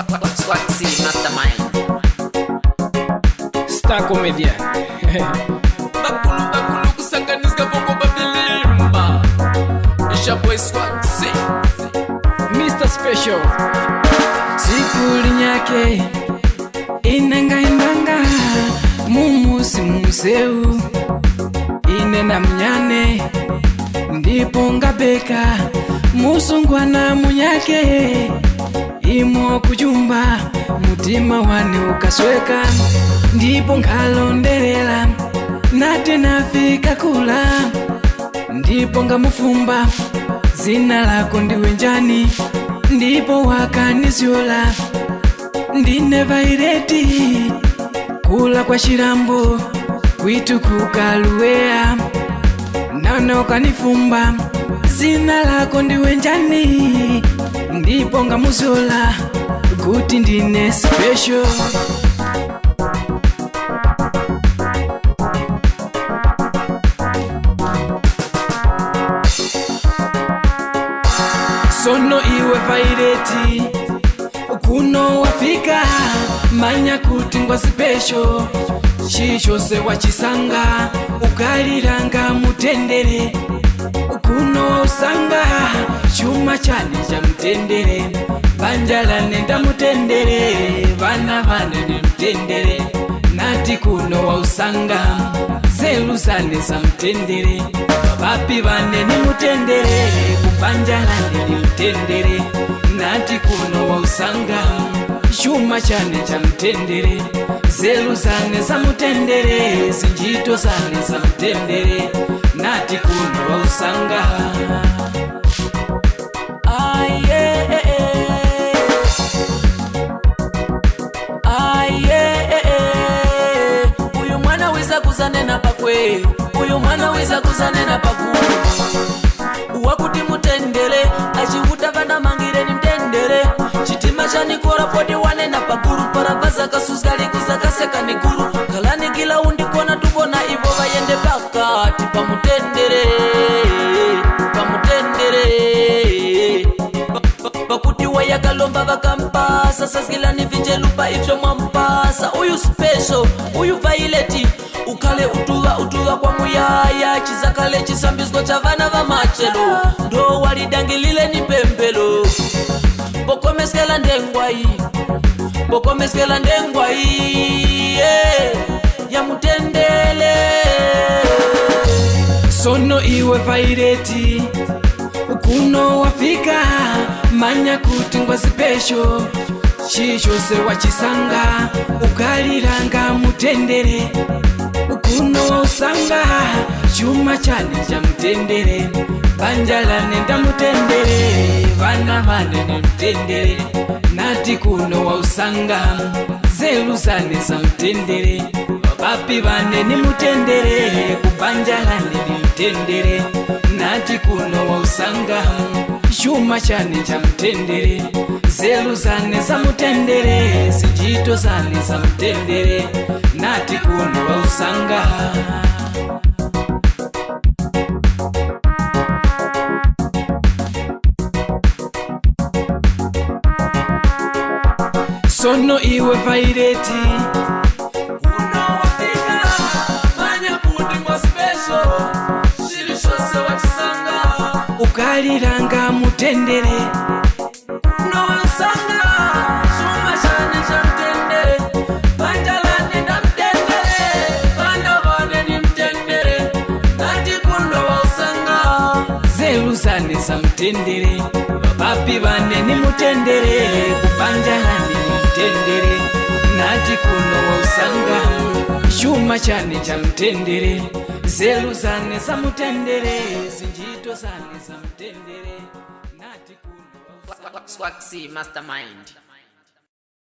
Swaxy Mastermind Star Comedian Bakulu kusanganizwa bongo babilimba Isha boy Swaxy Mr. Special Sikuli nyake inanga mumusi museu inena mnyane ndipo ngabeka musungwana munyake imo kujumba mutima wane ukasweka ndipo ngalondelela nate nafika kula ndipo ngamufumba zina lako ndiwe njani ndipo wakanizyola ndine vaireti kula kwa shirambo kwitu kukaluwea nana ukanifumba zina lako ndiwe njani ndipo ngamuzyola kuti ndine special sono iwe vaireti kuno wafika manya kuti ngwa special chichose wachisanga ukalilanga mutendere kuno usanga chuma chane cha mtendere banjala nenda mutendere vana vane ni mtendere nati kuno wa usanga zelu zane za mtendere vapi vane ni mutendere kubanjala ni mtendere nati kuno wa usanga chuma chane cha mtendere zelu zane za mtendere zinjito zane za mtendere nati kuno wa usanga uyu mwana wiza kuzanena pakwe uyu mwana wiza kuzanena pakulu wakuti mutendere achivuta vana mangire ni mtendere chitima chanikora poti wanena pakuru paravaza kasuzgali kuzakaseka ni guru kalani kila undikona tukona ivo vayende pakati pamutendere pakuti wayakalomba vakampasa saskilani vinjelupa ivyo mwampasa uyu special uyu vaileti ukale utuva kwa muyaya chizakale chisambizgo cha vana va machelo ndo walidangilile ni pembelo bokomeskela ndengwai yeah, ya mutendele sono iwe vaireti kuno wafika manya kuti ngwa special chichose wachisanga ukalilanga mutendere kuno usanga chuma chane cha mtendere banjala nenda mutendere vana vane ni mtendere nati kuno wa usanga zelu zane za mtendere vapi vane ni mutendere kubanjala ni mtendere nati kuno wa usanga chuma chane cha mtendere zelu zane za mtendere zinjito zane za mtendere nati kuno wa usanga sono iwe vaireti kuno wafika manya kuti ngwa special chilishose wachisanga ukalilanga mutendere kuno usanga chuma chane cha mtendere banjala nenda mtendere vana vane ni mtendere nati kuno wa usanga zelu zane za mtendere vapi vane ni mutendere kubanjala ni mtendere nati kuno wa usanga chuma chane cha mtendere zelu zane za mtendere zinjito zane za mtendere nati kuno wa usanga Swaxy Mastermind